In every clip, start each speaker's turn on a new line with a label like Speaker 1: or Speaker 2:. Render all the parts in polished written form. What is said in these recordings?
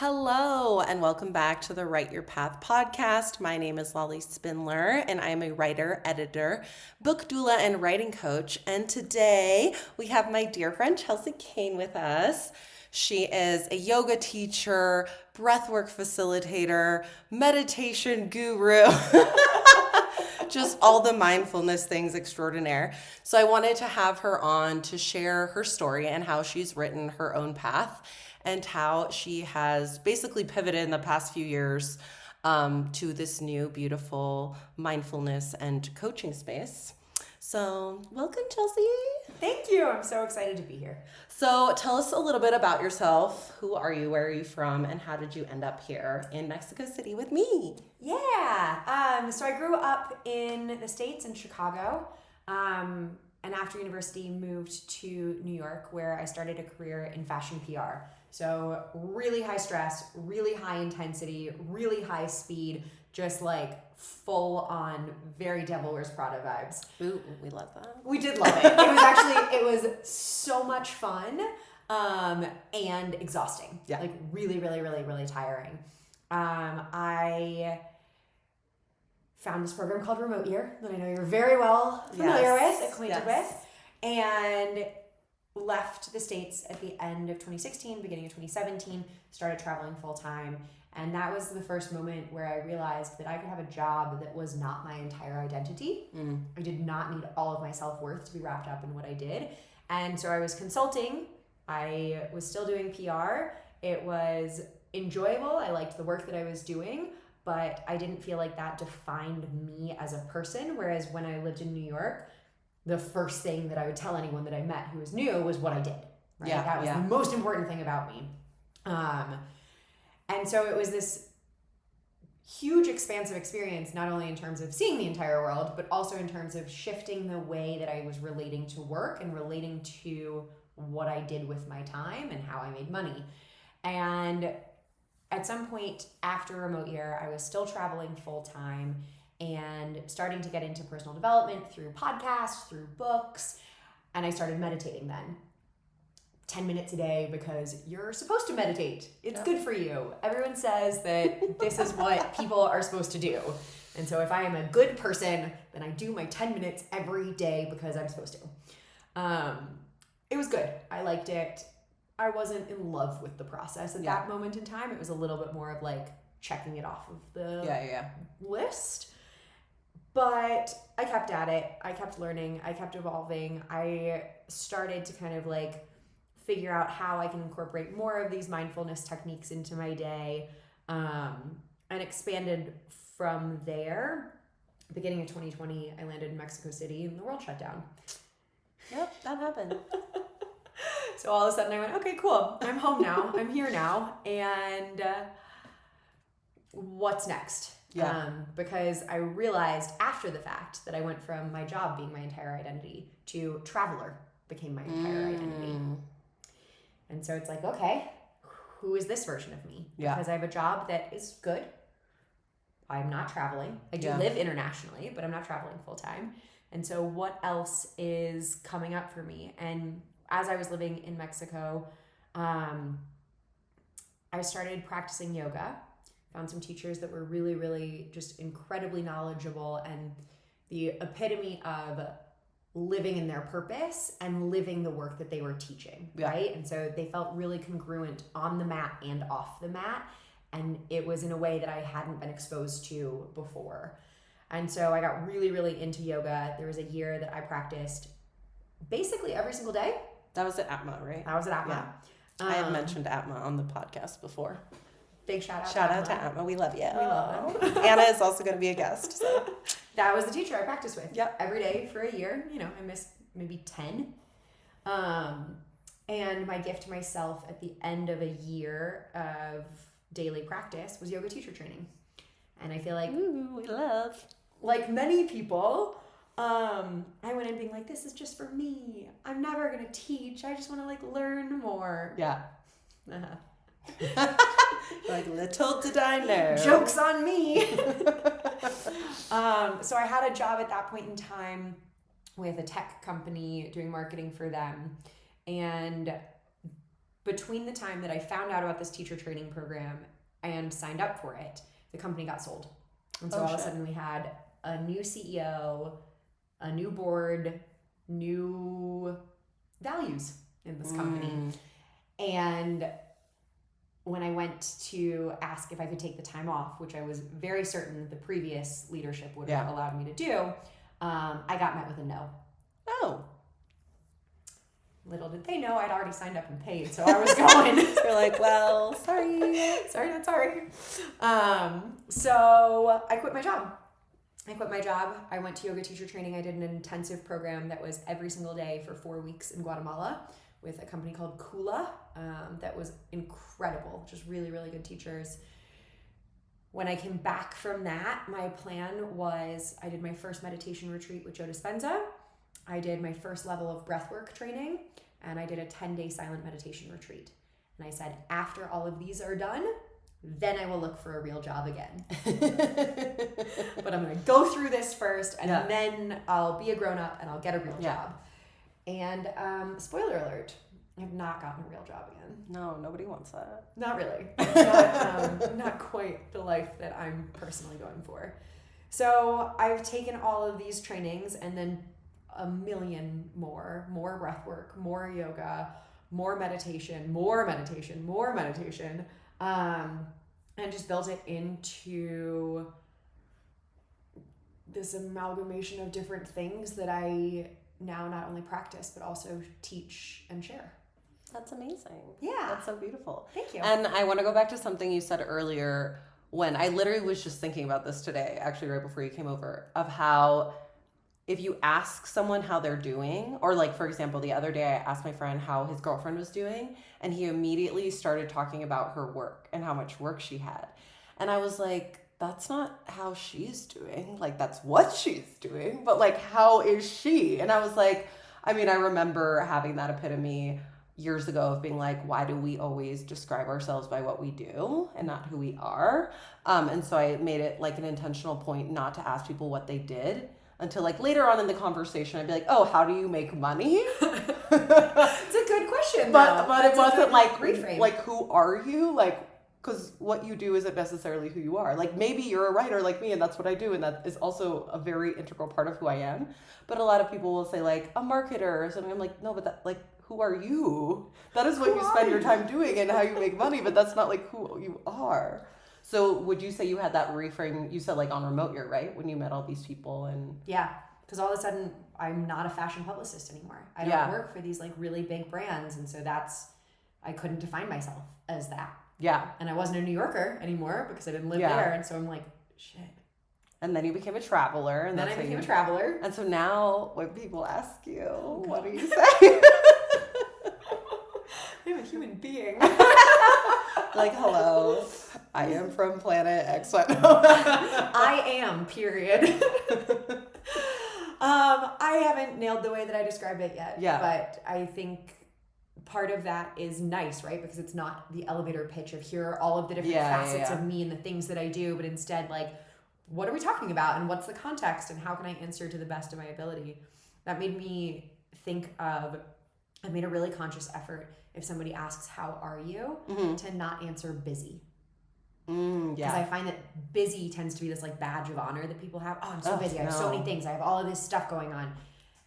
Speaker 1: Hello, and welcome back to the Write Your Path podcast. My name is Lolly Spindler, and I am a writer, editor, book doula, and writing coach. And today we have my dear friend Chelsea Kane with us. She is a yoga teacher, breathwork facilitator, meditation guru, just all the mindfulness things extraordinaire. So I wanted to have her on to share her story and how she's written her own path and how she has basically pivoted in the past few years to this new, beautiful mindfulness and coaching space. So welcome, Chelsea.
Speaker 2: Thank you. I'm so excited to be here.
Speaker 1: So tell us a little bit about yourself. Who are you? Where are you from? And how did you end up here in Mexico City with me?
Speaker 2: Yeah. So I grew up in the States in Chicago. And after university moved to New York, where I started a career in fashion PR. So really high stress, really high intensity, really high speed, just like full on very Devil Wears Prada vibes.
Speaker 1: Ooh, we love that.
Speaker 2: We did love it. It was so much fun and exhausting.
Speaker 1: Yeah.
Speaker 2: Like really, really, really, really tiring. I found this program called Remote Year that I know you're very well familiar with, acquainted with, and left the States at the end of 2016, beginning of 2017, started traveling full time. And that was the first moment where I realized that I could have a job that was not my entire identity. I did not need all of my self-worth to be wrapped up in what I did. And so I was consulting. I was still doing PR. It was enjoyable. I liked the work that I was doing, but I didn't feel like that defined me as a person. Whereas when I lived in New York, the first thing that I would tell anyone that I met who was new was what I did. Right?
Speaker 1: Yeah,
Speaker 2: that was the most important thing about me. And so it was this huge expansive experience, not only in terms of seeing the entire world, but also in terms of shifting the way that I was relating to work and relating to what I did with my time and how I made money. And at some point after Remote Year, I was still traveling full time and starting to get into personal development through podcasts, through books, and I started meditating then. 10 minutes a day because you're supposed to meditate. It's good for you. Everyone says that this is what people are supposed to do. And so if I am a good person, then I do my 10 minutes every day because I'm supposed to. It was good. I liked it. I wasn't in love with the process at that moment in time. It was a little bit more of like checking it off of the list. But I kept at it. I kept learning. I kept evolving. I started to kind of like figure out how I can incorporate more of these mindfulness techniques into my day, and expanded from there. Beginning of 2020, I landed in Mexico City and the world shut down.
Speaker 1: Yep, that happened.
Speaker 2: So all of a sudden I went, okay, cool. I'm home now. I'm here now. And what's next?
Speaker 1: Yeah.
Speaker 2: Because I realized after the fact that I went from my job being my entire identity to traveler became my entire identity. And so it's like, okay, who is this version of me?
Speaker 1: Yeah.
Speaker 2: Because I have a job that is good. I'm not traveling. I do live internationally, but I'm not traveling full time. And so what else is coming up for me? And as I was living in Mexico, I started practicing yoga. Found some teachers that were really, really just incredibly knowledgeable and the epitome of living in their purpose and living the work that they were teaching, right? And so they felt really congruent on the mat and off the mat. And it was in a way that I hadn't been exposed to before. And so I got really, really into yoga. There was a year that I practiced basically every single day.
Speaker 1: That was at Atma, right?
Speaker 2: I was at Atma.
Speaker 1: Yeah. I had mentioned Atma on the podcast before.
Speaker 2: Big shout out
Speaker 1: to Atma. We love you.
Speaker 2: We love them.
Speaker 1: Anna is also going to be a guest. So.
Speaker 2: That was the teacher I practiced with.
Speaker 1: Yep.
Speaker 2: Every day for a year. You know, I missed maybe 10. And my gift to myself at the end of a year of daily practice was yoga teacher training. And I feel like,
Speaker 1: we love.
Speaker 2: Like many people, I went in being like, this is just for me. I'm never going to teach. I just want to like learn more.
Speaker 1: Yeah. Like, little did I know.
Speaker 2: Joke's on me. So I had a job at that point in time with a tech company doing marketing for them. And between the time that I found out about this teacher training program and signed up for it, the company got sold. And so all of a sudden we had a new CEO, a new board, new values in this company. And when I went to ask if I could take the time off, which I was very certain the previous leadership would have allowed me to do, I got met with a no.
Speaker 1: Oh.
Speaker 2: Little did they know I'd already signed up and paid, so I was going.
Speaker 1: You're like, well, sorry.
Speaker 2: Sorry, not sorry. So I quit my job. I went to yoga teacher training. I did an intensive program that was every single day for 4 weeks in Guatemala with a company called Kula. That was incredible. Just really, really good teachers. When I came back from that, my plan was I did my first meditation retreat with Joe Dispenza. I did my first level of breathwork training, and I did a 10-day silent meditation retreat. And I said, after all of these are done, then I will look for a real job again. But I'm going to go through this first, and then I'll be a grown-up and I'll get a real job. And spoiler alert, I have not gotten a real job again.
Speaker 1: No, nobody wants that.
Speaker 2: Not really. Not quite the life that I'm personally going for. So I've taken all of these trainings and then a million more breath work, more yoga, more meditation, and just built it into this amalgamation of different things that I now not only practice, but also teach and share.
Speaker 1: That's amazing.
Speaker 2: Yeah.
Speaker 1: That's so beautiful.
Speaker 2: Thank you.
Speaker 1: And I want to go back to something you said earlier when I literally was just thinking about this today, actually right before you came over, of how if you ask someone how they're doing, or like, for example, the other day I asked my friend how his girlfriend was doing, and he immediately started talking about her work and how much work she had. And I was like, that's not how she's doing. Like, that's what she's doing, but like, how is she? And I was like, I mean, I remember having that epiphany years ago of being like, why do we always describe ourselves by what we do and not who we are? And so I made it like an intentional point not to ask people what they did until like later on in the conversation. I'd be like, oh, how do you make money?
Speaker 2: It's a good question,
Speaker 1: but it wasn't like
Speaker 2: reframe.
Speaker 1: Like, who are you? Like, because what you do isn't necessarily who you are. Like, maybe you're a writer like me and that's what I do, and that is also a very integral part of who I am. But a lot of people will say like a marketer or something. I'm like, no, but that, like, who are you? That is what you spend your time doing and how you make money, but that's not like who you are. So would you say you had that reframe? You said like on remote year, right? When you met all these people and...
Speaker 2: Yeah, because all of a sudden I'm not a fashion publicist anymore. I don't work for these like really big brands. And so I couldn't define myself as that.
Speaker 1: Yeah.
Speaker 2: And I wasn't a New Yorker anymore because I didn't live there. And so I'm like, shit.
Speaker 1: And then you became a traveler. And
Speaker 2: then I became a traveler.
Speaker 1: And so now when people ask you, what do you say?
Speaker 2: I'm a human being.
Speaker 1: Like, hello, I am from planet X.
Speaker 2: I am, period. I haven't nailed the way that I described it yet.
Speaker 1: Yeah.
Speaker 2: But I think part of that is nice, right? Because it's not the elevator pitch of here are all of the different facets of me and the things that I do, but instead like, what are we talking about and what's the context and how can I answer to the best of my ability? That made me think of, I made a really conscious effort if somebody asks, how are you? To not answer busy. Because I find that busy tends to be this like badge of honor that people have. Oh, I'm so busy. I have so many things. I have all of this stuff going on.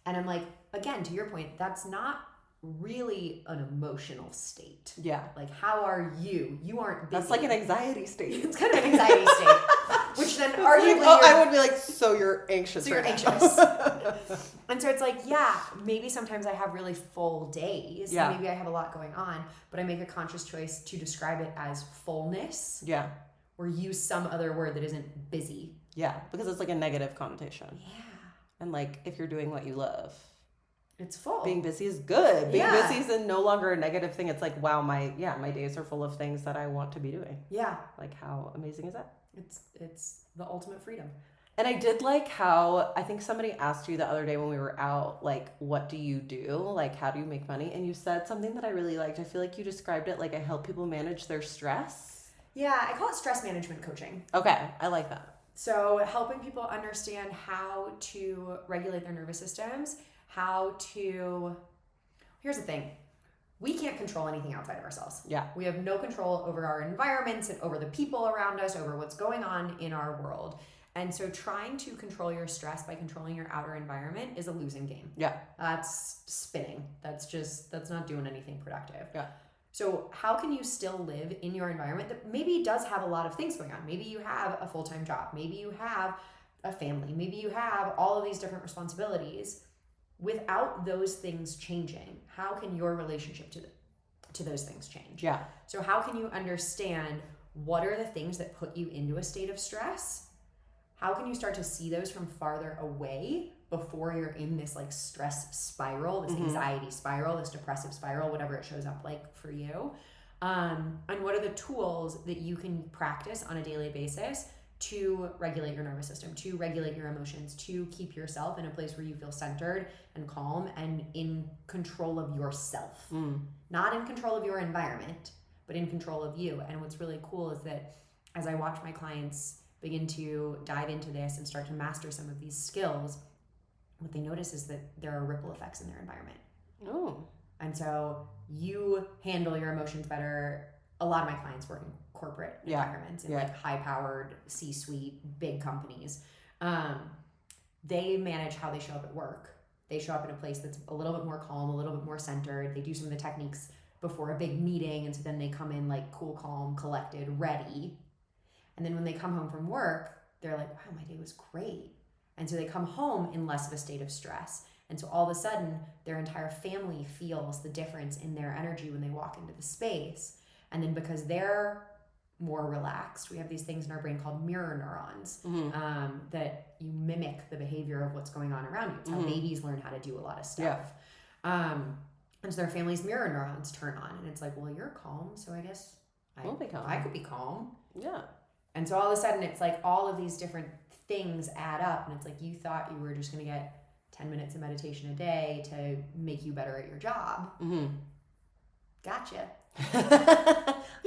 Speaker 2: And I'm like, again, to your point, that's not really an emotional state.
Speaker 1: Yeah.
Speaker 2: Like, how are you? You aren't busy.
Speaker 1: That's like an anxiety state.
Speaker 2: It's kind of an anxiety state. Which then arguably
Speaker 1: I would be like, so you're anxious.
Speaker 2: So you're anxious. And so it's like, yeah, maybe sometimes I have really full days. Yeah. Maybe I have a lot going on, but I make a conscious choice to describe it as fullness.
Speaker 1: Yeah.
Speaker 2: Or use some other word that isn't busy.
Speaker 1: Yeah, because it's like a negative connotation.
Speaker 2: Yeah.
Speaker 1: And like, if you're doing what you love,
Speaker 2: it's full.
Speaker 1: Being busy is good. Being busy is no longer a negative thing. It's like, wow, my days are full of things that I want to be doing.
Speaker 2: Yeah.
Speaker 1: Like, how amazing is that?
Speaker 2: It's the ultimate freedom.
Speaker 1: And I did like how, I think somebody asked you the other day when we were out, like, what do you do? Like, how do you make money? And you said something that I really liked. I feel like you described it like I help people manage their stress.
Speaker 2: Yeah, I call it stress management coaching.
Speaker 1: Okay, I like that.
Speaker 2: So helping people understand how to regulate their nervous systems, here's the thing. we can't control anything outside of ourselves.
Speaker 1: Yeah.
Speaker 2: We have no control over our environments and over the people around us, over what's going on in our world. And so trying to control your stress by controlling your outer environment is a losing game.
Speaker 1: Yeah.
Speaker 2: That's spinning. That's not doing anything productive.
Speaker 1: Yeah.
Speaker 2: So how can you still live in your environment that maybe does have a lot of things going on? Maybe you have a full-time job. Maybe you have a family. Maybe you have all of these different responsibilities. Without those things changing, how can your relationship to those things change?
Speaker 1: Yeah.
Speaker 2: So how can you understand what are the things that put you into a state of stress? How can you start to see those from farther away before you're in this like stress spiral, this anxiety spiral, this depressive spiral, whatever it shows up like for you? And what are the tools that you can practice on a daily basis to regulate your nervous system, to regulate your emotions, to keep yourself in a place where you feel centered and calm and in control of yourself. Not in control of your environment, but in control of you. And what's really cool is that as I watch my clients begin to dive into this and start to master some of these skills, what they notice is that there are ripple effects in their environment.
Speaker 1: Oh.
Speaker 2: And so you handle your emotions better. A lot of my clients work in corporate environments in like high-powered C-suite, big companies. They manage how they show up at work. They show up in a place that's a little bit more calm, a little bit more centered. They do some of the techniques before a big meeting, and so then they come in like cool, calm, collected, ready. And then when they come home from work, they're like, wow, my day was great. And so they come home in less of a state of stress. And so all of a sudden, their entire family feels the difference in their energy when they walk into the space. And then because they're more relaxed, we have these things in our brain called mirror neurons that you mimic the behavior of what's going on around you. It's how babies learn how to do a lot of stuff. And so their family's mirror neurons turn on. And it's like, well, you're calm, so I guess I could be calm.
Speaker 1: Yeah.
Speaker 2: And so all of a sudden, it's like all of these different things add up. And it's like you thought you were just going to get 10 minutes of meditation a day to make you better at your job. Gotcha.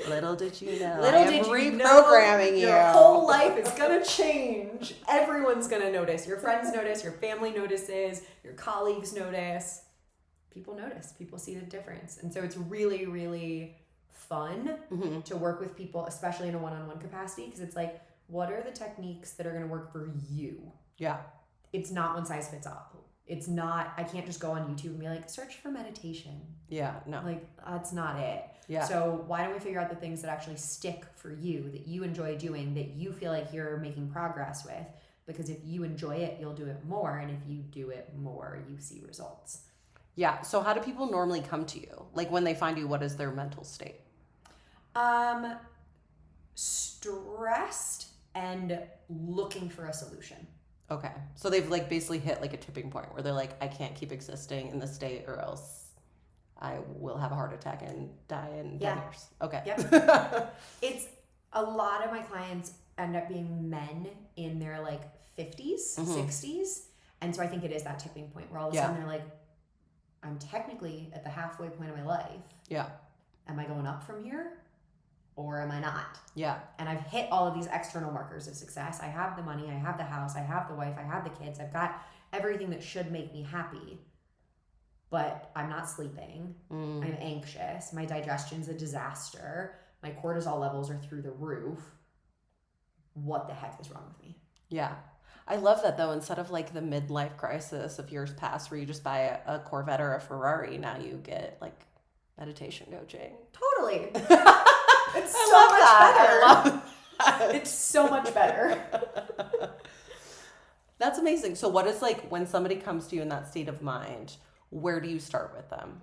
Speaker 1: Little did you know.
Speaker 2: Little did you know
Speaker 1: reprogramming you.
Speaker 2: Your whole life is going to change. Everyone's going to notice. Your friends notice. Your family notices. Your colleagues notice. People notice. People see the difference. And so it's really, really fun to work with people, especially in a one-on-one capacity, because it's like, what are the techniques that are going to work for you?
Speaker 1: Yeah.
Speaker 2: It's not one size fits all. It's not, I can't just go on YouTube and be like, search for meditation.
Speaker 1: Yeah, no.
Speaker 2: Like, that's not it.
Speaker 1: Yeah.
Speaker 2: So why don't we figure out the things that actually stick for you, that you enjoy doing, that you feel like you're making progress with? Because if you enjoy it, you'll do it more. And if you do it more, you see results.
Speaker 1: Yeah. So how do people normally come to you? Like when they find you, what is their mental state?
Speaker 2: Stressed and looking for a solution.
Speaker 1: Okay. So they've like basically hit like a tipping point where they're like, I can't keep existing in this state or else I will have a heart attack and die in 10 years. Okay.
Speaker 2: Yep. It's a lot of my clients end up being men in their like 50s, 60s. And so I think it is that tipping point where all of a sudden they're like, I'm technically at the halfway point of my life.
Speaker 1: Yeah.
Speaker 2: Am I going up from here? Or am I not?
Speaker 1: Yeah.
Speaker 2: And I've hit all of these external markers of success. I have the money, I have the house, I have the wife, I have the kids, I've got everything that should make me happy. But I'm not sleeping. I'm anxious. My digestion's a disaster. My cortisol levels are through the roof. What the heck is wrong with me?
Speaker 1: Yeah. I love that though. Instead of like the midlife crisis of years past where you just buy a Corvette or a Ferrari, now you get like meditation coaching.
Speaker 2: Totally. It's so much better.
Speaker 1: I love that.
Speaker 2: It's so much better.
Speaker 1: That's amazing. So what is like when somebody comes to you in that state of mind, where do you start with them?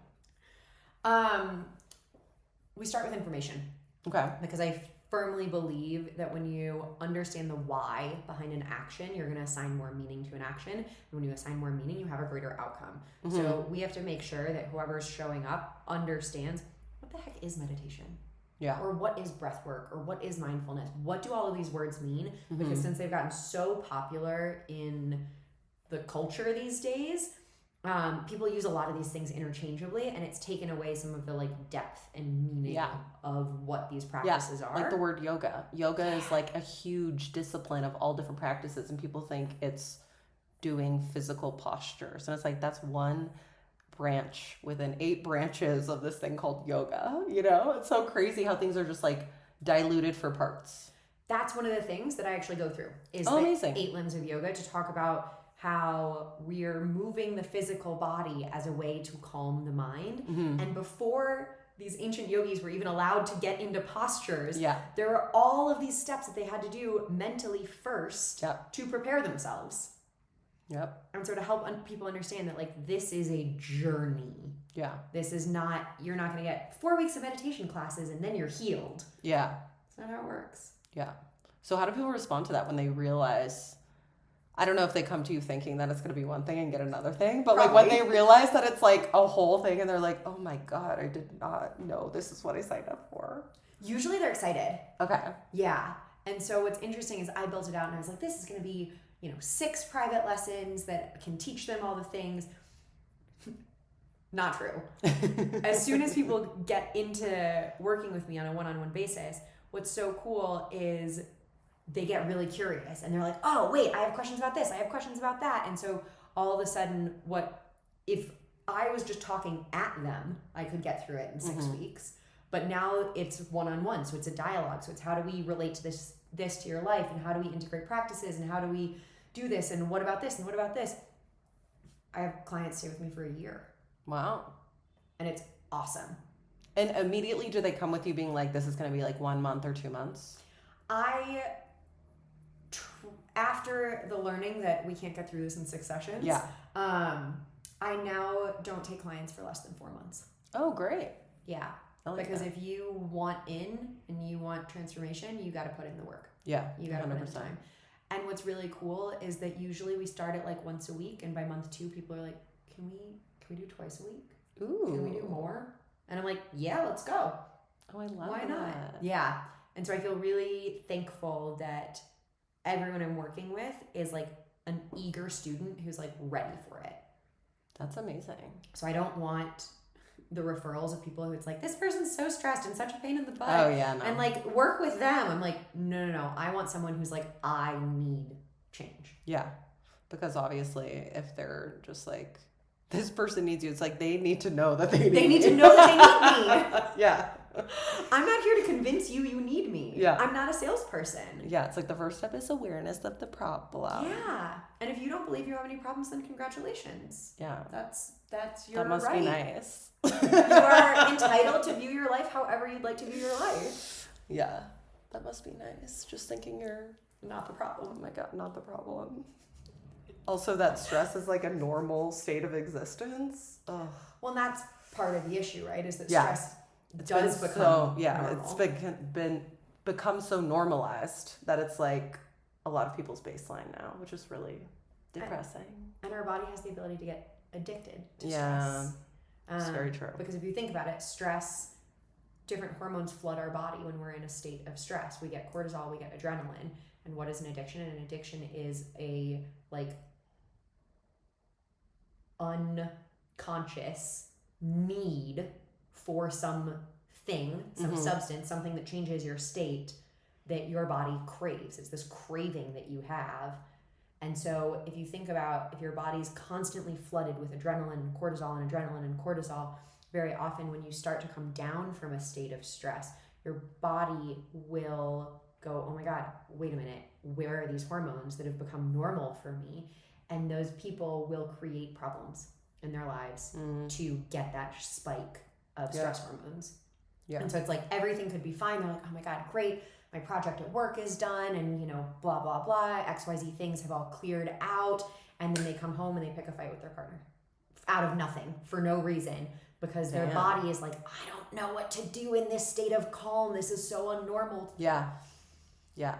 Speaker 2: We start with information.
Speaker 1: Okay.
Speaker 2: Because I firmly believe that when you understand the why behind an action, you're going to assign more meaning to an action. And when you assign more meaning, you have a greater outcome. So we have to make sure that whoever's showing up understands what the heck is meditation?
Speaker 1: Yeah.
Speaker 2: Or what is breath work? Or what is mindfulness? What do all of these words mean? Because since they've gotten so popular in the culture these days, people use a lot of these things interchangeably, and it's taken away some of the like depth and meaning of what these practices are.
Speaker 1: Like the word yoga. Yoga is like a huge discipline of all different practices, and people think it's doing physical postures, and it's like that's one branch within 8 branches of this thing called yoga. You know, it's so crazy how things are just like diluted for parts.
Speaker 2: That's one of the things that I actually go through is
Speaker 1: amazing.
Speaker 2: 8 limbs of yoga, to talk about how we're moving the physical body as a way to calm the mind.
Speaker 1: Mm-hmm.
Speaker 2: And before these ancient yogis were even allowed to get into postures,
Speaker 1: Yeah.
Speaker 2: there were all of these steps that they had to do mentally first
Speaker 1: Yep.
Speaker 2: to prepare themselves.
Speaker 1: Yep.
Speaker 2: And so to help people understand that, like, this is a journey.
Speaker 1: Yeah.
Speaker 2: This is not, you're not going to get 4 weeks of meditation classes and then you're healed.
Speaker 1: Yeah.
Speaker 2: That's not how it works.
Speaker 1: Yeah. So how do people respond to that when they realize, I don't know if they come to you thinking that it's going to be one thing and get another thing, but like when they realize that it's like a whole thing and they're like, oh my God, I did not know this is what I signed up for.
Speaker 2: Usually they're excited.
Speaker 1: Okay.
Speaker 2: Yeah. And so what's interesting is I built it out and I was like, this is going to be, 6 private lessons that can teach them all the things. Not true. As soon as people get into working with me on a one-on-one basis, what's so cool is they get really curious and they're like, oh, wait, I have questions about this. I have questions about that. And so all of a sudden, if I was just talking at them, I could get through it in 6 weeks. But now it's one-on-one. So it's a dialogue. So it's how do we relate to this to your life, and how do we integrate practices, and how do we do this, and what about this, and what about this? I have clients stay with me for a year.
Speaker 1: Wow.
Speaker 2: And it's awesome.
Speaker 1: And immediately do they come with you being like, this is going to be like 1 month or 2 months?
Speaker 2: After the learning that we can't get through this in 6 sessions,
Speaker 1: yeah.
Speaker 2: I now don't take clients for less than 4 months.
Speaker 1: Oh, great.
Speaker 2: Yeah. Because if you want in and you want transformation, you got to put in the work.
Speaker 1: Yeah.
Speaker 2: You got to
Speaker 1: 100%.
Speaker 2: put in the time. And what's really cool is that usually we start at like once a week, and by month 2, people are like, can we do twice a week?
Speaker 1: Ooh.
Speaker 2: Can we do more? And I'm like, yeah, let's go.
Speaker 1: Oh, I love
Speaker 2: Why
Speaker 1: that.
Speaker 2: not? Yeah. And so I feel really thankful that everyone I'm working with is like an eager student who's like ready for it.
Speaker 1: That's amazing.
Speaker 2: So I don't want the referrals of people who it's like, this person's so stressed and such a pain in the butt.
Speaker 1: Oh, yeah, no.
Speaker 2: And like work with them. I'm like, no. I want someone who's like, I need change.
Speaker 1: Yeah. Because obviously if they're just like, this person needs you, it's like they need to know that they need
Speaker 2: to know that they need me.
Speaker 1: Yeah.
Speaker 2: I'm not here to convince you need me.
Speaker 1: Yeah.
Speaker 2: I'm not a salesperson.
Speaker 1: Yeah, it's like the first step is awareness of the problem.
Speaker 2: Yeah. And if you don't believe you have any problems, then congratulations.
Speaker 1: Yeah.
Speaker 2: That's your
Speaker 1: That must
Speaker 2: right.
Speaker 1: be nice.
Speaker 2: You are entitled to view your life however you'd like to view your life.
Speaker 1: Yeah. That must be nice. Just thinking you're
Speaker 2: Not the problem.
Speaker 1: oh my God, not the problem. Also, that stress is like a normal state of existence. Ugh.
Speaker 2: Well, and that's part of the issue, right? Is that
Speaker 1: Yeah.
Speaker 2: stress does become normal.
Speaker 1: It's become so normalized that it's like a lot of people's baseline now, which is really depressing.
Speaker 2: And our body has the ability to get addicted to
Speaker 1: Yeah,
Speaker 2: stress.
Speaker 1: it's very true.
Speaker 2: Because if you think about it, stress, different hormones flood our body when we're in a state of stress. We get cortisol, we get adrenaline. And what is an addiction? An addiction is a like unconscious need for something, some substance, something that changes your state that your body craves. It's this craving that you have. And so if you think about if your body's constantly flooded with adrenaline and cortisol, very often when you start to come down from a state of stress, your body will go, oh my God, wait a minute, where are these hormones that have become normal for me? And those people will create problems in their lives to get that spike of stress hormones. Yeah. And so it's like everything could be fine. They're like, oh my God, great. My project at work is done and, blah, blah, blah. XYZ things have all cleared out. And then they come home and they pick a fight with their partner out of nothing for no reason because their body is like, I don't know what to do in this state of calm. This is so unnormal.
Speaker 1: Yeah. Yeah.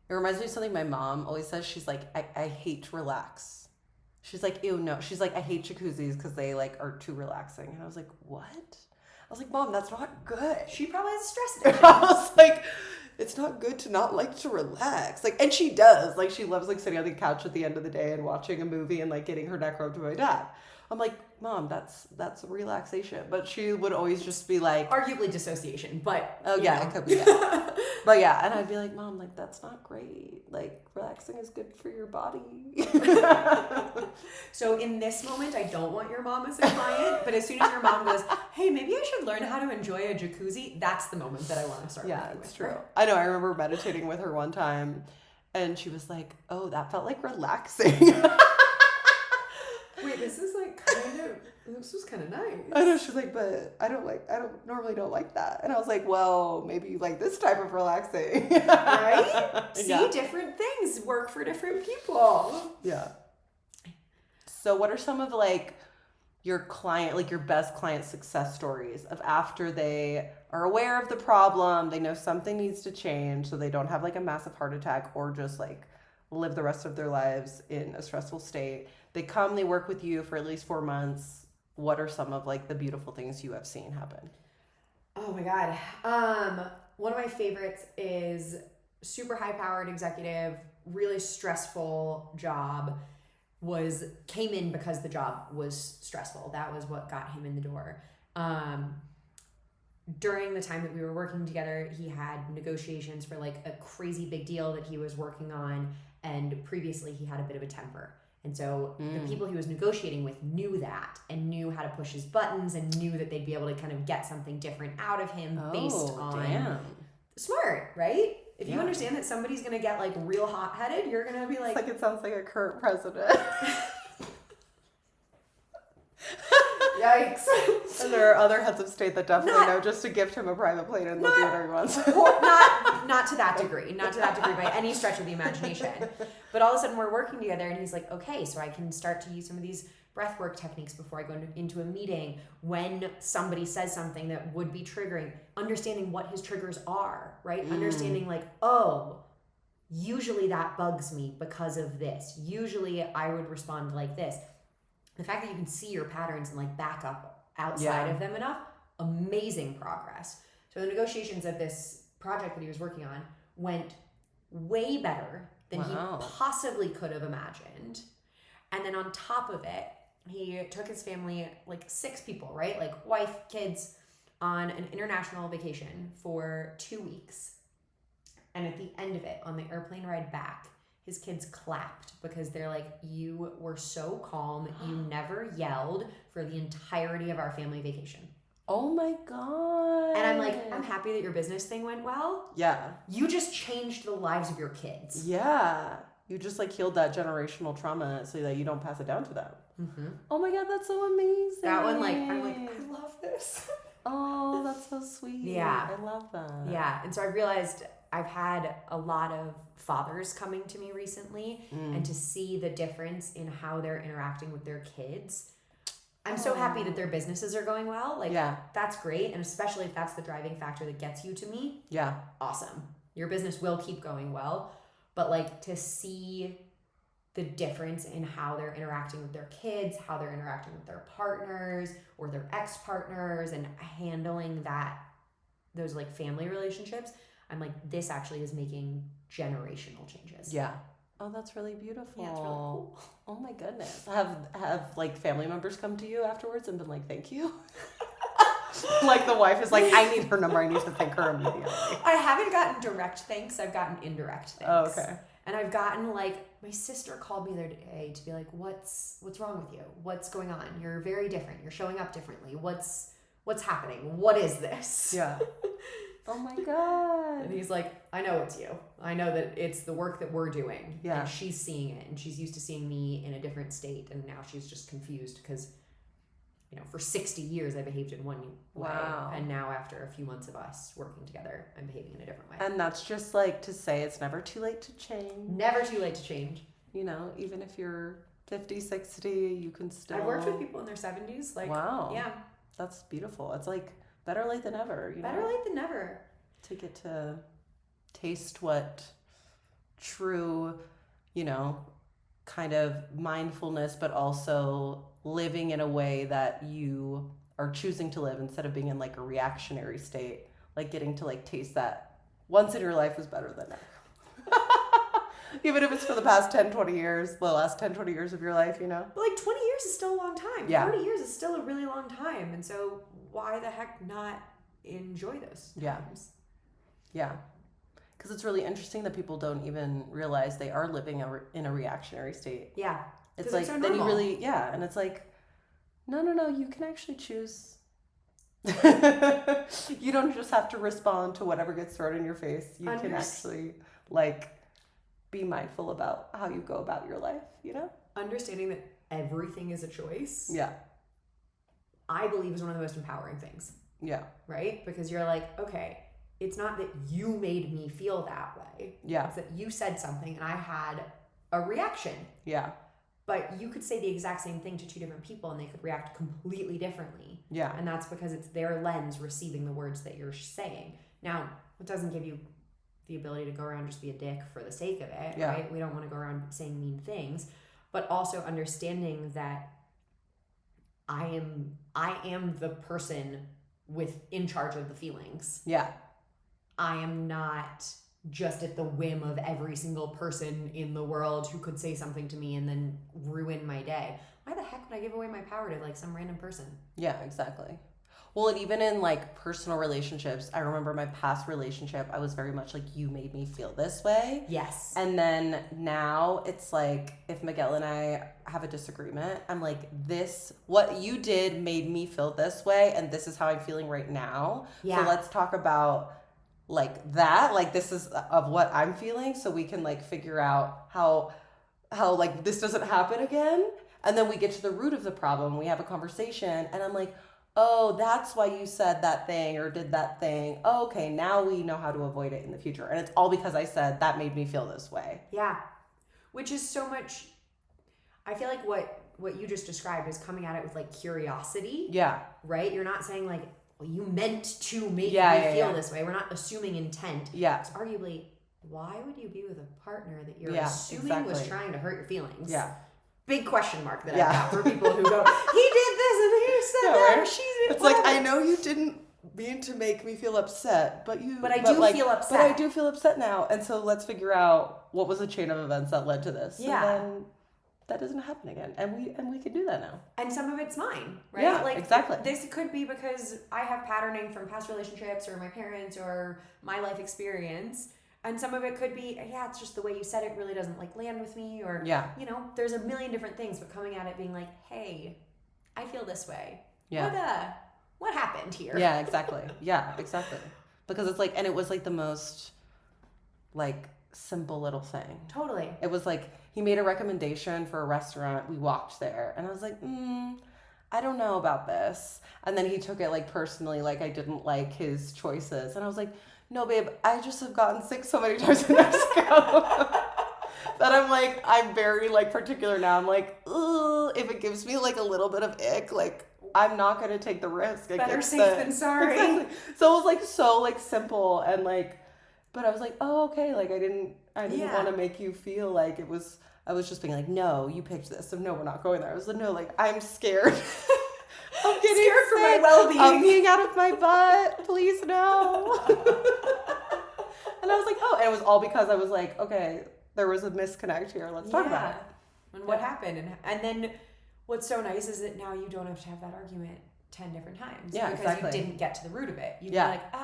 Speaker 1: It reminds me of something my mom always says. She's like, I hate to relax. She's like, ew, no. She's like, I hate jacuzzis because they like are too relaxing. And I was like, what? I was like, Mom, that's not good.
Speaker 2: She probably has a stress addiction.
Speaker 1: I was like, it's not good to not like to relax. Like, and she does. Like, she loves like sitting on the couch at the end of the day and watching a movie and like getting her neck rubbed by my dad. I'm like, Mom, that's relaxation. But she would always just be like,
Speaker 2: arguably dissociation, but
Speaker 1: oh yeah, it could be. Yeah. But yeah, and I'd be like, Mom, like that's not great. like relaxing is good for your body.
Speaker 2: So in this moment, I don't want your mom as a client, but as soon as your mom goes, hey, maybe I should learn how to enjoy a jacuzzi, that's the moment that I want to start
Speaker 1: Yeah,
Speaker 2: working
Speaker 1: it's
Speaker 2: with
Speaker 1: true.
Speaker 2: her.
Speaker 1: I know, I remember meditating with her one time and she was like, oh, that felt like relaxing.
Speaker 2: Wait, this was kind of nice.
Speaker 1: I know, she's like, but I don't normally don't like that. And I was like, well, maybe you like this type of relaxing.
Speaker 2: Right? See,
Speaker 1: Yeah.
Speaker 2: different things work for different people.
Speaker 1: Yeah. So what are some of like your best client success stories of after they are aware of the problem, they know something needs to change so they don't have like a massive heart attack or just like live the rest of their lives in a stressful state. They come, they work with you for at least 4 months. What are some of like the beautiful things you have seen happen?
Speaker 2: Oh my God. One of my favorites is super high powered executive, really stressful job, came in because the job was stressful. That was what got him in the door. During the time that we were working together, he had negotiations for like a crazy big deal that he was working on. And previously he had a bit of a temper. And so the people he was negotiating with knew that and knew how to push his buttons and knew that they'd be able to kind of get something different out of him based on smart, right? If you understand that somebody's going to get like real hot-headed, you're going to be like...
Speaker 1: It sounds like a current president.
Speaker 2: Yikes.
Speaker 1: And there are other heads of state that definitely know just to gift him a private plane and live whatever he wants.
Speaker 2: Not to that degree. Not to that degree by any stretch of the imagination. But all of a sudden we're working together and he's like, okay, so I can start to use some of these breathwork techniques before I go into a meeting. When somebody says something that would be triggering, understanding what his triggers are, right? Understanding like, oh, usually that bugs me because of this. Usually I would respond like this. The fact that you can see your patterns and like back up outside of them enough, amazing progress. So the negotiations of this project that he was working on went way better than he possibly could have imagined. And then on top of it, he took his family, like 6 people, right? Like wife, kids, on an international vacation for 2 weeks. And at the end of it, on the airplane ride back, his kids clapped because they're like, you were so calm. You never yelled for the entirety of our family vacation.
Speaker 1: Oh my God.
Speaker 2: And I'm like, I'm happy that your business thing went well.
Speaker 1: Yeah.
Speaker 2: You just changed the lives of your kids.
Speaker 1: Yeah. You just like healed that generational trauma so that you don't pass it down to them. Mm-hmm. Oh my God, that's so amazing.
Speaker 2: That one, like, I'm like, I love this.
Speaker 1: Oh, that's so sweet.
Speaker 2: Yeah.
Speaker 1: I love that.
Speaker 2: Yeah. And so I realized I've had a lot of fathers coming to me recently and to see the difference in how they're interacting with their kids. I'm so happy that their businesses are going well. Like, that's great. And especially if that's the driving factor that gets you to me. Yeah. Awesome. Your business will keep going well. But like to see the difference in how they're interacting with their kids, how they're interacting with their partners or their ex-partners and handling those like family relationships. I'm like, this actually is making generational changes.
Speaker 1: Yeah. Oh, that's really beautiful.
Speaker 2: Yeah, it's really cool.
Speaker 1: Oh my goodness. Have like family members come to you afterwards and been like, thank you? Like the wife is like, I need her number. I need to thank her immediately.
Speaker 2: I haven't gotten direct thanks. I've gotten indirect thanks.
Speaker 1: Oh, okay.
Speaker 2: And I've gotten like, my sister called me the other day to be like, what's wrong with you? What's going on? You're very different. You're showing up differently. What's happening? What is this?
Speaker 1: Yeah. Oh my God.
Speaker 2: And he's like, I know it's you. I know that it's the work that we're doing.
Speaker 1: Yeah.
Speaker 2: And she's seeing it and she's used to seeing me in a different state. And now she's just confused because, for 60 years I behaved in one way. And now after a few months of us working together, I'm behaving in a different way.
Speaker 1: And that's just like to say it's never too late to change.
Speaker 2: Never too late to change.
Speaker 1: Even if you're 50, 60, you can still...
Speaker 2: I've worked with people in their 70s. Like,
Speaker 1: wow.
Speaker 2: Yeah.
Speaker 1: That's beautiful. It's like better late than ever.
Speaker 2: Better late than never.
Speaker 1: To get to taste what true, kind of mindfulness, but also living in a way that you are choosing to live instead of being in like a reactionary state. Like getting to like taste that once in your life is better than never. Even if it's for the past 10, 20 years, the last 10, 20 years of your life,
Speaker 2: But like 20 years is still a long time.
Speaker 1: Yeah.
Speaker 2: 30 years is still a really long time. And so why the heck not enjoy those times?
Speaker 1: Yeah. Because it's really interesting that people don't even realize they are living in a reactionary state.
Speaker 2: Yeah.
Speaker 1: It's like,
Speaker 2: so
Speaker 1: then you really, and it's like, no, you can actually choose. You don't just have to respond to whatever gets thrown in your face. You can actually, like, be mindful about how you go about your life, you know?
Speaker 2: Understanding that everything is a choice.
Speaker 1: Yeah.
Speaker 2: I believe is one of the most empowering things.
Speaker 1: Yeah.
Speaker 2: Right? Because you're like, okay, it's not that you made me feel that way.
Speaker 1: Yeah.
Speaker 2: It's that you said something and I had a reaction.
Speaker 1: Yeah.
Speaker 2: But you could say the exact same thing to two different people and they could react completely differently.
Speaker 1: Yeah.
Speaker 2: And that's because it's their lens receiving the words that you're saying. Now, it doesn't give you the ability to go around and just be a dick for the sake of it, right? We don't want to go around saying mean things, but also understanding that I am the person in charge of the feelings.
Speaker 1: Yeah.
Speaker 2: I am not just at the whim of every single person in the world who could say something to me and then ruin my day. Why the heck would I give away my power to like some random person?
Speaker 1: Yeah, exactly. Well, and even in like personal relationships, I remember my past relationship, I was very much like, you made me feel this way.
Speaker 2: Yes.
Speaker 1: And then now it's like, if Miguel and I have a disagreement, I'm like, what you did made me feel this way, and this is how I'm feeling right now.
Speaker 2: Yeah.
Speaker 1: So let's talk about like that. Like, this is of what I'm feeling, so we can like figure out how like this doesn't happen again. And then we get to the root of the problem. We have a conversation, and I'm like, oh, that's why you said that thing or did that thing. Oh, okay, now we know how to avoid it in the future. And it's all because I said that made me feel this way.
Speaker 2: Yeah. Which is so much, I feel like what you just described is coming at it with like curiosity.
Speaker 1: Yeah.
Speaker 2: Right? You're not saying like, well, you meant to make me feel this way. We're not assuming intent.
Speaker 1: Yeah.
Speaker 2: It's arguably, why would you be with a partner that you're assuming was trying to hurt your feelings?
Speaker 1: Yeah.
Speaker 2: Big question mark that I've got for people who go, he did this and he said that, or she did.
Speaker 1: It's whatever. Like, I know you didn't mean to make me feel upset, but I do feel upset now, and so let's figure out what was the chain of events that led to this.
Speaker 2: Yeah.
Speaker 1: And then that doesn't happen again, and we can do that now.
Speaker 2: And some of it's mine, right?
Speaker 1: Yeah,
Speaker 2: like,
Speaker 1: exactly.
Speaker 2: This could be because I have patterning from past relationships or my parents or my life experience. And some of it could be, it's just the way you said it really doesn't like land with me, or, you know, there's a million different things, but coming at it being like, hey, I feel this way.
Speaker 1: Yeah.
Speaker 2: What happened here?
Speaker 1: Yeah, exactly. Yeah, exactly. Because it's like, and it was like the most like simple little thing.
Speaker 2: Totally.
Speaker 1: It was like, he made a recommendation for a restaurant. We walked there and I was like, I don't know about this. And then he took it like personally, like I didn't like his choices. And I was like, no, babe, I just have gotten sick so many times in Mexico that I'm like, I'm very like particular now. I'm like, if it gives me like a little bit of ick, like I'm not going to take the risk.
Speaker 2: Better safe than sorry.
Speaker 1: Exactly. So it was like so like simple and like, but I was like, oh, okay. Like I didn't want to make you feel like I was just being like, no, you picked this. So no, we're not going there. I was like, no, like I'm scared. I'm getting
Speaker 2: scared for my
Speaker 1: sick.
Speaker 2: well-being.
Speaker 1: I'm being out of my butt. Please no. And I was like, oh, and it was all because I was like, okay, there was a disconnect here. Let's talk about it.
Speaker 2: And what happened. And then what's so nice is that now you don't have to have that argument 10 different times.
Speaker 1: Yeah,
Speaker 2: because you didn't get to the root of it. You can be like,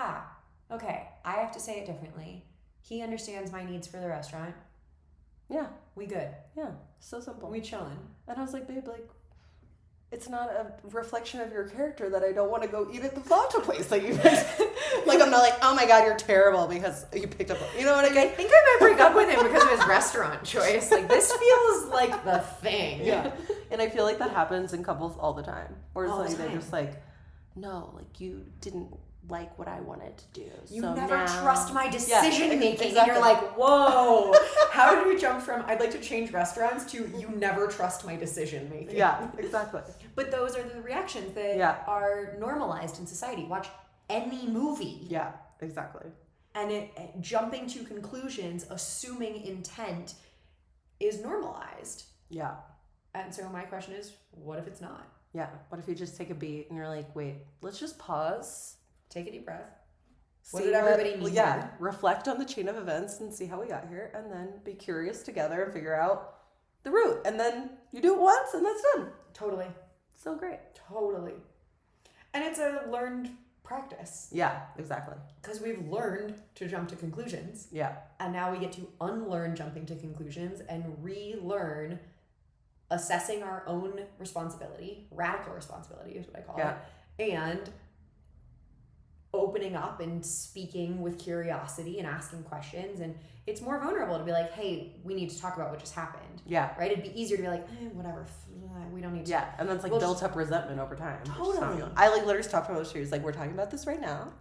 Speaker 2: okay, I have to say it differently. He understands my needs for the restaurant.
Speaker 1: Yeah.
Speaker 2: We good.
Speaker 1: Yeah. So simple.
Speaker 2: We chilling.
Speaker 1: And I was like, babe, like, it's not a reflection of your character that I don't want to go eat at the falafel place that you picked. Like, I'm not like, oh my God, you're terrible because you picked up, you know what I mean?
Speaker 2: I think I might break up with him because of his restaurant choice. Like, this feels like the thing.
Speaker 1: Yeah. And I feel like that happens in couples all the time. Where it's like, they're just like, no, like, you didn't like what I wanted to do.
Speaker 2: You
Speaker 1: so
Speaker 2: never
Speaker 1: now...
Speaker 2: trust my decision making.
Speaker 1: Exactly.
Speaker 2: And you're like, whoa. How did we jump from I'd like to change restaurants to you never trust my decision making?
Speaker 1: Yeah, exactly.
Speaker 2: But those are the reactions that are normalized in society. Watch any movie.
Speaker 1: Yeah, exactly.
Speaker 2: And jumping to conclusions, assuming intent is normalized.
Speaker 1: Yeah.
Speaker 2: And so my question is, what if it's not?
Speaker 1: Yeah. What if you just take a beat and you're like, wait, let's just pause.
Speaker 2: Take a deep breath. What did everybody need? Yeah.
Speaker 1: Reflect on the chain of events and see how we got here, and then be curious together and figure out the root. And then you do it once and that's done.
Speaker 2: Totally.
Speaker 1: So great.
Speaker 2: Totally. And it's a learned practice.
Speaker 1: Yeah, exactly.
Speaker 2: Because we've learned to jump to conclusions.
Speaker 1: Yeah.
Speaker 2: And now we get to unlearn jumping to conclusions and relearn assessing our own responsibility. Radical responsibility is what I call it. And opening up and speaking with curiosity and asking questions. And it's more vulnerable to be like, hey, we need to talk about what just happened.
Speaker 1: Yeah.
Speaker 2: Right? It'd be easier to be like, whatever, we don't need to.
Speaker 1: Yeah, and then it's like built up resentment over time.
Speaker 2: Totally.
Speaker 1: I like literally stopped her. She was like, we're talking about this right now.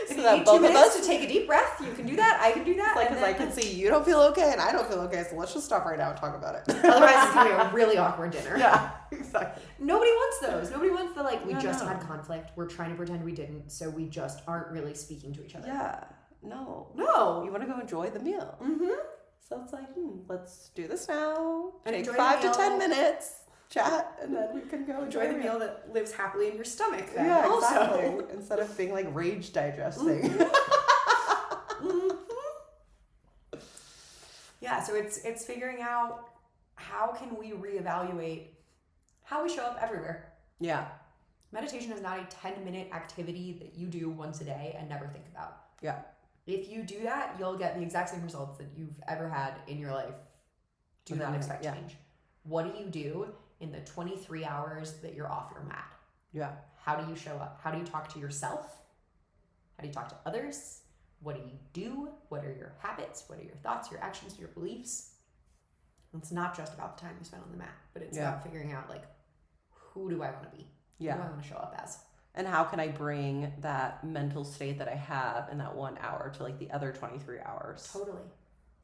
Speaker 2: If you need 2 minutes to take a deep breath, you can do that. I can do that.
Speaker 1: It's like, because I can see you don't feel okay and I don't feel okay, so let's just stop right now and talk about it.
Speaker 2: Otherwise, it's going to be a really awkward dinner.
Speaker 1: Yeah, exactly.
Speaker 2: Nobody wants those. Nobody wants the, like, we just had conflict. We're trying to pretend we didn't, so we just aren't really speaking to each other.
Speaker 1: Yeah. No. You want to go enjoy the meal.
Speaker 2: Mm-hmm.
Speaker 1: So it's like, let's do this now.
Speaker 2: And
Speaker 1: take 5 to 10 minutes. Chat, and then we can go
Speaker 2: enjoy the meal that lives happily in your stomach. Then
Speaker 1: yeah,
Speaker 2: also.
Speaker 1: exactly. Instead of being like rage digesting.
Speaker 2: Mm-hmm. Yeah, so it's figuring out how can we reevaluate how we show up everywhere.
Speaker 1: Yeah.
Speaker 2: Meditation is not a 10-minute activity that you do once a day and never think about.
Speaker 1: Yeah.
Speaker 2: If you do that, you'll get the exact same results that you've ever had in your life. Do not expect change. What do you do in the 23 hours that you're off your mat?
Speaker 1: Yeah.
Speaker 2: How do you show up? How do you talk to yourself? How do you talk to others? What do you do? What are your habits? What are your thoughts, your actions, your beliefs? It's not just about the time you spend on the mat, but it's about figuring out, like, who do I want to be?
Speaker 1: Yeah.
Speaker 2: Who do I want to show up as?
Speaker 1: And how can I bring that mental state that I have in that 1 hour to like the other 23 hours?
Speaker 2: Totally.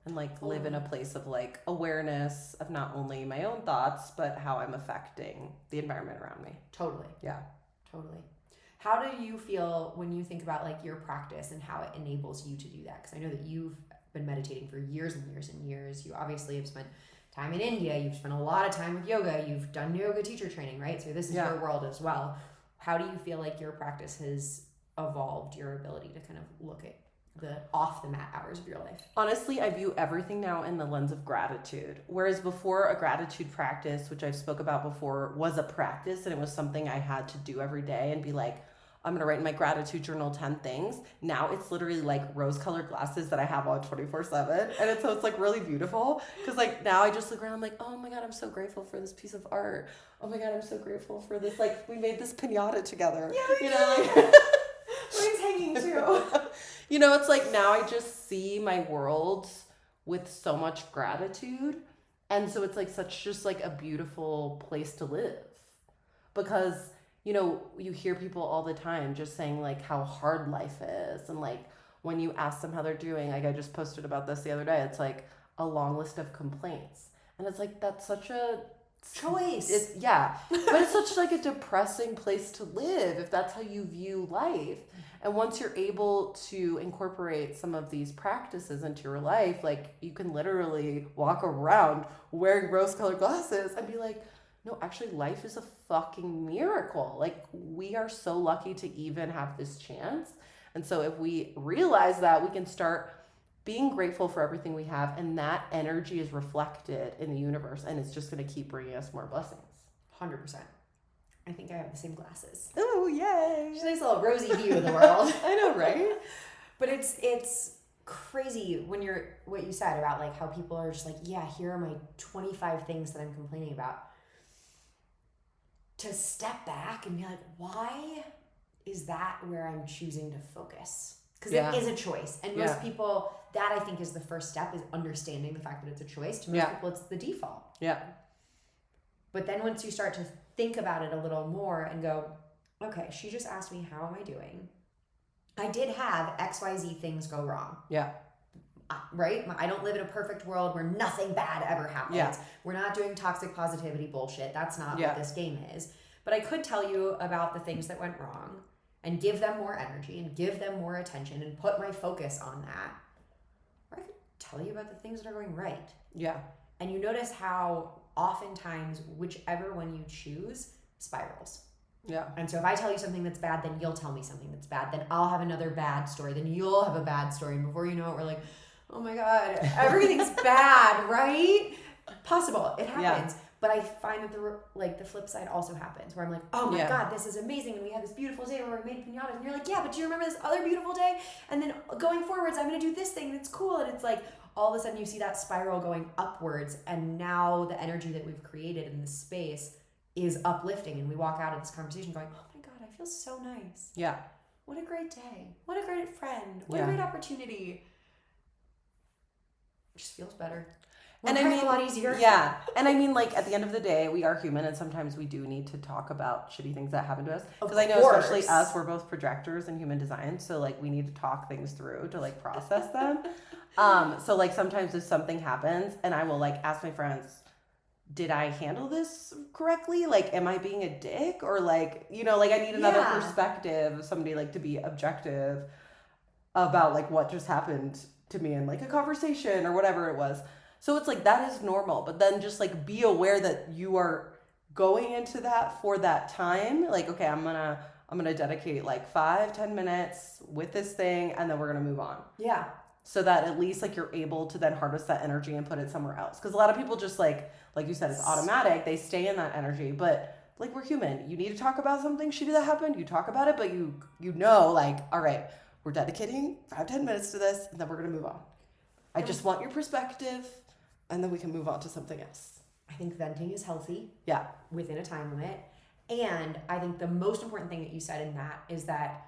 Speaker 1: And like live in a place of like awareness of not only my own thoughts, but how I'm affecting the environment around me.
Speaker 2: Totally.
Speaker 1: Yeah.
Speaker 2: Totally. How do you feel when you think about like your practice and how it enables you to do that? Because I know that you've been meditating for years and years and years. You obviously have spent time in India. You've spent a lot of time with yoga. You've done yoga teacher training, right? So this is your world as well. How do you feel like your practice has evolved your ability to kind of look at the off the mat hours of your life?
Speaker 1: Honestly, I view everything now in the lens of gratitude. Whereas before, a gratitude practice, which I've spoke about before, was a practice and it was something I had to do every day and be like, I'm going to write in my gratitude journal 10 things. Now it's literally like rose-colored glasses that I have on 24/7. And it's like really beautiful. Because like now I just look around, I'm like, oh my God, I'm so grateful for this piece of art. Oh my God, I'm so grateful for this. Like we made this piñata together.
Speaker 2: Yeah, like mine's hanging too.
Speaker 1: It's like now I just see my world with so much gratitude. And so it's like such just like a beautiful place to live. Because you hear people all the time just saying like how hard life is. And like when you ask them how they're doing, like I just posted about this the other day, it's like a long list of complaints. And it's like, that's such a
Speaker 2: choice.
Speaker 1: But it's such like a depressing place to live if that's how you view life. And once you're able to incorporate some of these practices into your life, like you can literally walk around wearing rose-colored glasses and be like, no, actually life is a fucking miracle. Like we are so lucky to even have this chance. And so if we realize that, we can start being grateful for everything we have, and that energy is reflected in the universe, and it's just going to keep bringing us more blessings.
Speaker 2: 100%. I think I have the same glasses.
Speaker 1: Oh, yay.
Speaker 2: It's a nice little rosy view of the world.
Speaker 1: I know, right?
Speaker 2: But it's crazy when what you said about like how people are just like, yeah, here are my 25 things that I'm complaining about. To step back and be like, why is that where I'm choosing to focus? Because it is a choice. And most people, that I think is the first step, is understanding the fact that it's a choice. To most people, it's the default.
Speaker 1: Yeah.
Speaker 2: But then once you start to think about it a little more and go, okay, she just asked me, how am I doing? I did have XYZ things go wrong.
Speaker 1: Yeah.
Speaker 2: Right? I don't live in a perfect world where nothing bad ever happens.
Speaker 1: Yeah.
Speaker 2: We're not doing toxic positivity bullshit. That's not what this game is. But I could tell you about the things that went wrong and give them more energy and give them more attention and put my focus on that. Or I could tell you about the things that are going right.
Speaker 1: Yeah.
Speaker 2: And you notice how oftentimes whichever one you choose spirals.
Speaker 1: Yeah.
Speaker 2: And so if I tell you something that's bad, then you'll tell me something that's bad. Then I'll have another bad story. Then you'll have a bad story. And before you know it, we're like, oh my God, everything's bad, right? Possible. It happens. But I find that the flip side also happens where I'm like, oh my God, this is amazing. And we had this beautiful day where we made pinatas. And you're like, yeah, but do you remember this other beautiful day? And then going forwards, I'm going to do this thing and it's cool. And it's like, all of a sudden you see that spiral going upwards. And now the energy that we've created in this space is uplifting. And we walk out of this conversation going, oh my God, I feel so nice.
Speaker 1: Yeah.
Speaker 2: What a great day. What a great friend. What a great opportunity. It just feels better.
Speaker 1: And I mean,
Speaker 2: a lot easier.
Speaker 1: Yeah. And I mean, like, at the end of the day, we are human, and sometimes we do need to talk about shitty things that happen to us. Because I know, especially us, we're both projectors in human design. So, like, we need to talk things through to, like, process them. So, like, sometimes if something happens, and I will, like, ask my friends, did I handle this correctly? Like, am I being a dick? Or, like, you know, like, I need another perspective of somebody, like, to be objective about, like, what just happened to me in, like, a conversation or whatever it was. So it's like, that is normal, but then just like be aware that you are going into that for that time. Like, okay, I'm gonna dedicate like 5-10 minutes with this thing, and then we're gonna move on.
Speaker 2: Yeah.
Speaker 1: So that at least like you're able to then harvest that energy and put it somewhere else. Because a lot of people just like you said, it's automatic. They stay in that energy, but like, we're human. You need to talk about something shitty that happened. You talk about it, but you know, like, all right, we're dedicating 5-10 minutes to this, and then we're gonna move on. I just want your perspective. And then we can move on to something else.
Speaker 2: I think venting is healthy.
Speaker 1: Yeah.
Speaker 2: Within a time limit. And I think the most important thing that you said in that is that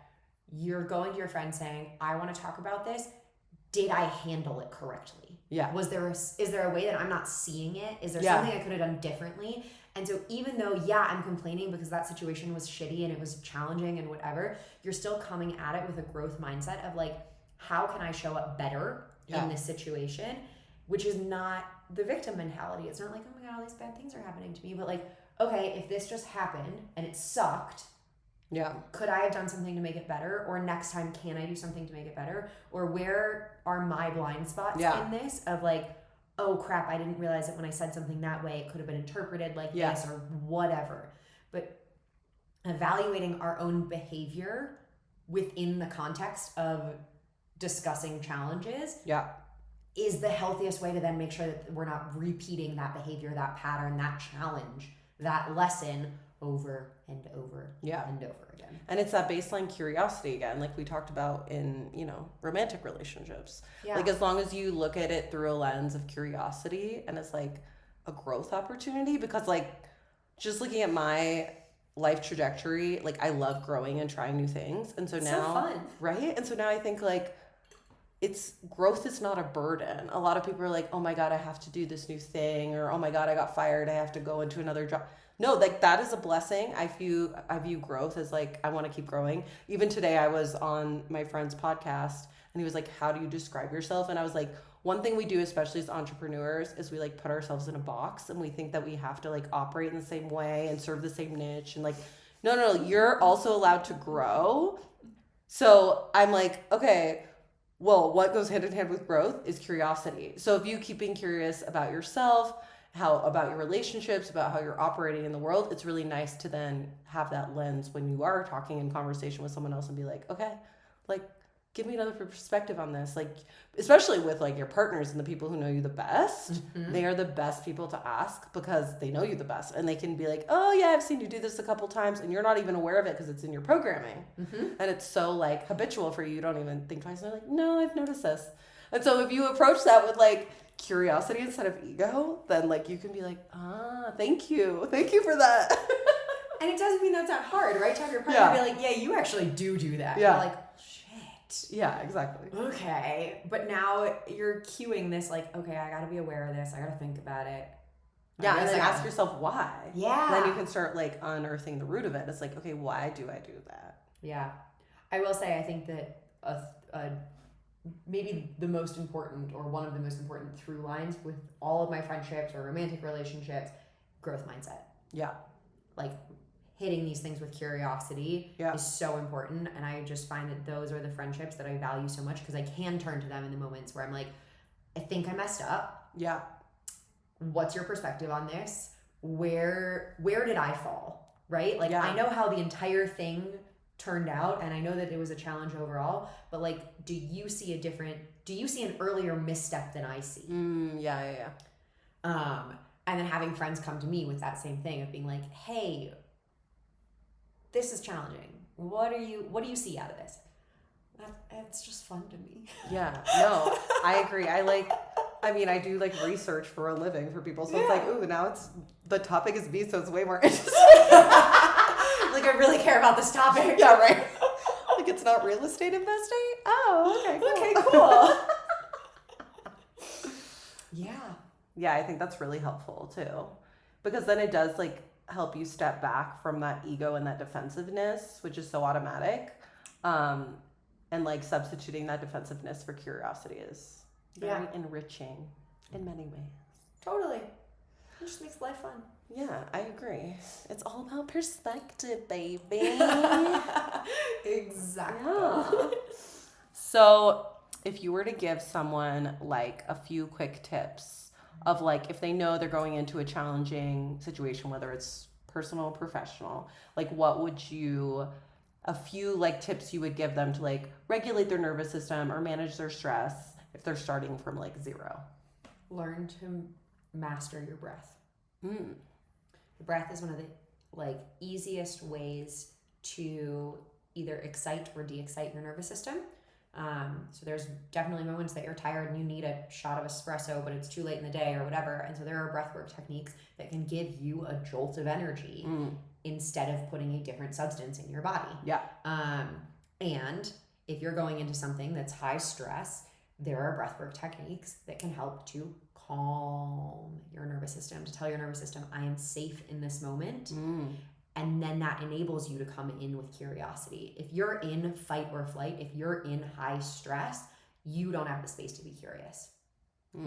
Speaker 2: you're going to your friend saying, I want to talk about this. Did I handle it correctly?
Speaker 1: Yeah.
Speaker 2: Is there a way that I'm not seeing it? Is there something I could have done differently? And so even though, I'm complaining because that situation was shitty and it was challenging and whatever, you're still coming at it with a growth mindset of like, how can I show up better in this situation? Which is not the victim mentality. It's not like, oh my God, all these bad things are happening to me. But like, okay, if this just happened and it sucked, could I have done something to make it better? Or next time, can I do something to make it better? Or where are my blind spots in this of like, oh crap, I didn't realize that when I said something that way, it could have been interpreted like this or whatever. But evaluating our own behavior within the context of discussing challenges is the healthiest way to then make sure that we're not repeating that behavior, that pattern, that challenge, that lesson over and over and over again.
Speaker 1: And it's that baseline curiosity again, like we talked about in, you know, romantic relationships. Like, as long as you look at it through a lens of curiosity and it's like a growth opportunity, because like just looking at my life trajectory, like I love growing and trying new things. And so now,
Speaker 2: fun.
Speaker 1: Right? And so now I think like, growth is not a burden. A lot of people are like, oh my God, I have to do this new thing, or oh my God, I got fired, I have to go into another job. No, like that is a blessing. I view growth as like, I want to keep growing. Even today I was on my friend's podcast and he was like, how do you describe yourself? And I was like, one thing we do, especially as entrepreneurs, is we like put ourselves in a box and we think that we have to like operate in the same way and serve the same niche. And like, no, you're also allowed to grow. So I'm like, okay, well, what goes hand in hand with growth is curiosity. So if you keep being curious about yourself, about your relationships, about how you're operating in the world, it's really nice to then have that lens when you are talking in conversation with someone else and be like, okay, like, give me another perspective on this. Like, especially with like your partners and the people who know you the best, they are the best people to ask because they know you the best. And they can be like, oh yeah, I've seen you do this a couple times and you're not even aware of it because it's in your programming. And it's so like habitual for you. You don't even think twice. And they're like, no, I've noticed this. And so if you approach that with like curiosity instead of ego, then like you can be like, thank you for that.
Speaker 2: And it doesn't mean that's not hard, right? To have your partner be like, yeah, you actually do that. You're like,
Speaker 1: yeah, exactly.
Speaker 2: Okay. But now you're cueing this like, okay, I got to be aware of this. I got to think about it.
Speaker 1: Yeah, and then ask yourself why.
Speaker 2: Yeah.
Speaker 1: And then you can start like unearthing the root of it. It's like, okay, why do I do that?
Speaker 2: Yeah. I will say, I think that maybe the most important or one of the most important through lines with all of my friendships or romantic relationships, growth mindset.
Speaker 1: Yeah.
Speaker 2: Like hitting these things with curiosity is so important. And I just find that those are the friendships that I value so much because I can turn to them in the moments where I'm like, I think I messed up.
Speaker 1: Yeah.
Speaker 2: What's your perspective on this? Where did I fall? Right? Like, I know how the entire thing turned out and I know that it was a challenge overall, but like, do you see an earlier misstep than I see?
Speaker 1: Yeah.
Speaker 2: And then having friends come to me with that same thing of being like, hey, this is challenging. What do you see out of this? It's just fun to me.
Speaker 1: Yeah, no, I agree. I do like research for a living for people. So it's like, ooh, now the topic is me, so it's way more interesting.
Speaker 2: Like, I really care about this topic.
Speaker 1: Yeah, right. Like, it's not real estate investing? Oh, okay, cool.
Speaker 2: Okay, cool. Yeah.
Speaker 1: Yeah, I think that's really helpful too. Because then it does like help you step back from that ego and that defensiveness, which is so automatic. And like substituting that defensiveness for curiosity is very enriching in many ways.
Speaker 2: Totally. It just makes life fun.
Speaker 1: Yeah, I agree. It's all about perspective, baby.
Speaker 2: Exactly.
Speaker 1: Yeah. So if you were to give someone like a few quick tips of like, if they know they're going into a challenging situation, whether it's personal or professional, like what would a few like tips you would give them to like regulate their nervous system or manage their stress if they're starting from like zero?
Speaker 2: Learn to master your breath.
Speaker 1: Mm.
Speaker 2: The breath is one of the like easiest ways to either excite or de-excite your nervous system. So there's definitely moments that you're tired and you need a shot of espresso, but it's too late in the day or whatever. And so there are breathwork techniques that can give you a jolt of energy instead of putting a different substance in your body.
Speaker 1: Yeah.
Speaker 2: And if you're going into something that's high stress, there are breathwork techniques that can help to calm your nervous system, to tell your nervous system, I am safe in this moment. And then that enables you to come in with curiosity. If you're in fight or flight, if you're in high stress, you don't have the space to be curious.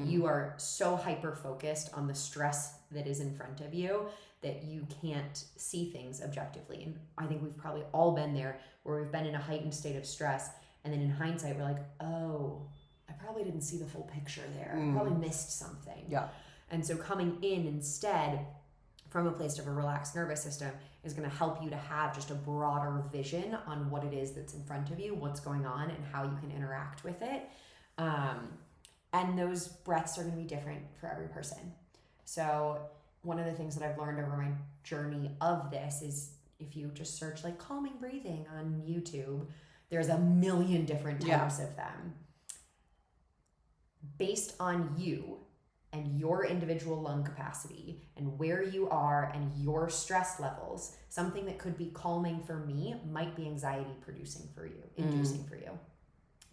Speaker 2: You are so hyper-focused on the stress that is in front of you that you can't see things objectively. And I think we've probably all been there where we've been in a heightened state of stress. And then in hindsight, we're like, oh, I probably didn't see the full picture there. I probably missed something.
Speaker 1: Yeah. And
Speaker 2: so coming in instead from a place of a relaxed nervous system is going to help you to have just a broader vision on what it is that's in front of you, what's going on, and how you can interact with it. And those breaths are going to be different for every person. So one of the things that I've learned over my journey of this is if you just search like calming breathing on YouTube, there's a million different types of them. Based on you and your individual lung capacity and where you are and your stress levels, something that could be calming for me might be anxiety inducing for you.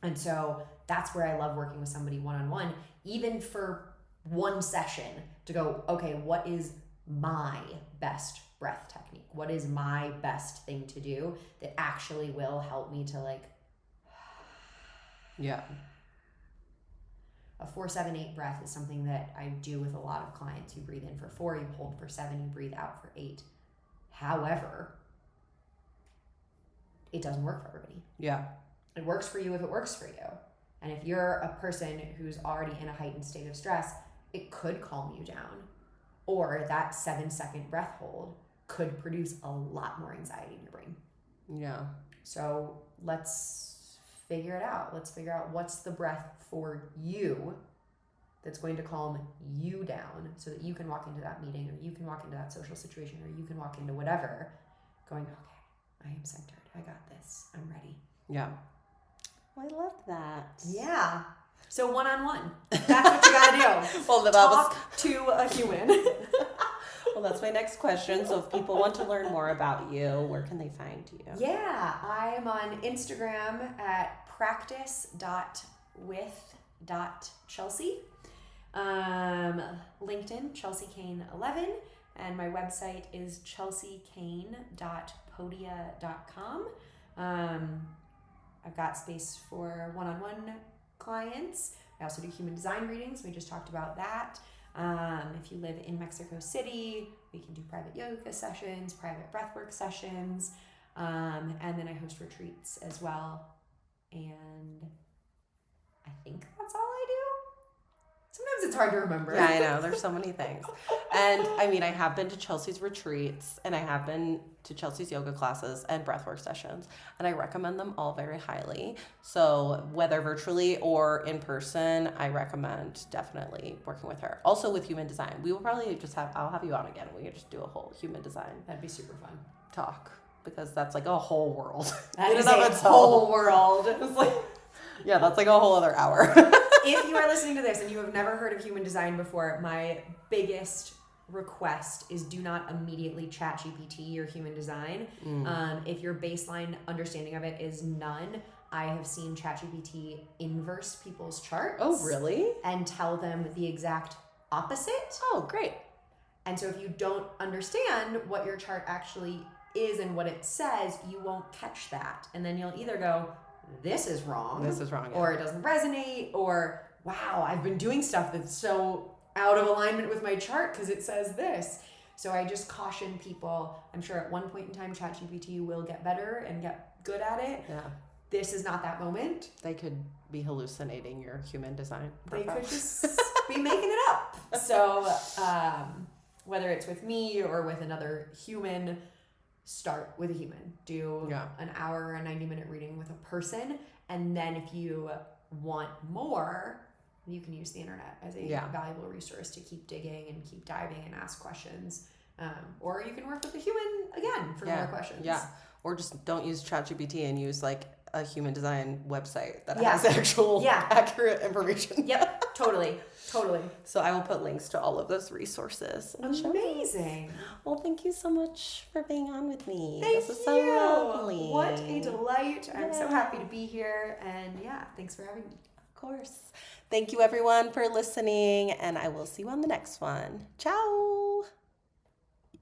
Speaker 2: And so that's where I love working with somebody one-on-one, even for one session, to go, okay, what is my best breath technique? What is my best thing to do that actually will help me to like, a 4-7-8 breath is something that I do with a lot of clients. You breathe in for 4, you hold for 7, you breathe out for 8. However, it doesn't work for everybody.
Speaker 1: Yeah.
Speaker 2: It works for you if it works for you. And if you're a person who's already in a heightened state of stress, it could calm you down. Or that 7-second breath hold could produce a lot more anxiety in your brain.
Speaker 1: Yeah.
Speaker 2: So let's figure it out. Let's figure out what's the breath for you that's going to calm you down so that you can walk into that meeting, or you can walk into that social situation, or you can walk into whatever going, okay, I am centered. I got this. I'm ready.
Speaker 1: Yeah. I love that.
Speaker 2: Yeah. So one-on-one. That's what you got to do.
Speaker 1: Well,
Speaker 2: talk to a human.
Speaker 1: Well, that's my next question. So if people want to learn more about you, where can they find you?
Speaker 2: Yeah, I am on Instagram at practice.with.chelsea. LinkedIn, Chelsea Kane 11. And my website is chelseakane.podia.com. I've got space for one-on-one clients. I also do human design readings. We just talked about that. If you live in Mexico City, we can do private yoga sessions, private breathwork sessions, and then I host retreats as well. And I think that's all I do. Sometimes it's hard to remember.
Speaker 1: Yeah, I know. There's so many things. And I mean, I have been to Chelsea's retreats and I have been to Chelsea's yoga classes and breathwork sessions, and I recommend them all very highly. So whether virtually or in person, I recommend definitely working with her. Also with human design. We will probably I'll have you on again. We can just do a whole human design
Speaker 2: That'd be super fun.
Speaker 1: talk, because that's like a whole world.
Speaker 2: That is a whole world.
Speaker 1: It's like, yeah, that's like a whole other hour.
Speaker 2: If you are listening to this and you have never heard of human design before, my biggest request is do not immediately chat GPT your human design. If your baseline understanding of it is none, I have seen ChatGPT inverse people's charts.
Speaker 1: Oh, really?
Speaker 2: And tell them the exact opposite.
Speaker 1: Oh, great.
Speaker 2: And so if you don't understand what your chart actually is and what it says, you won't catch that. And then you'll either go, this is wrong.
Speaker 1: This is wrong. Yeah.
Speaker 2: Or it doesn't resonate, or wow, I've been doing stuff that's so out of alignment with my chart because it says this. So I just caution people. I'm sure at one point in time, ChatGPT will get better and get good at it.
Speaker 1: Yeah.
Speaker 2: This is not that moment.
Speaker 1: They could be hallucinating your human design.
Speaker 2: They could just be making it up. So whether it's with me or with another human, start with a human. Do an hour or a 90-minute reading with a person. And then if you want more, you can use the internet as a valuable resource to keep digging and keep diving and ask questions. Or you can work with a human again for more questions.
Speaker 1: Yeah. Or just don't use ChatGPT and use like a human design website that has actual accurate information.
Speaker 2: Yep. Totally.
Speaker 1: So I will put links to all of those resources.
Speaker 2: Amazing.
Speaker 1: Well, thank you so much for being on with me.
Speaker 2: Thank
Speaker 1: this was so lovely.
Speaker 2: What a delight. I'm so happy to be here. And thanks for having me.
Speaker 1: Of course. Thank you everyone for listening, and I will see you on the next one. Ciao.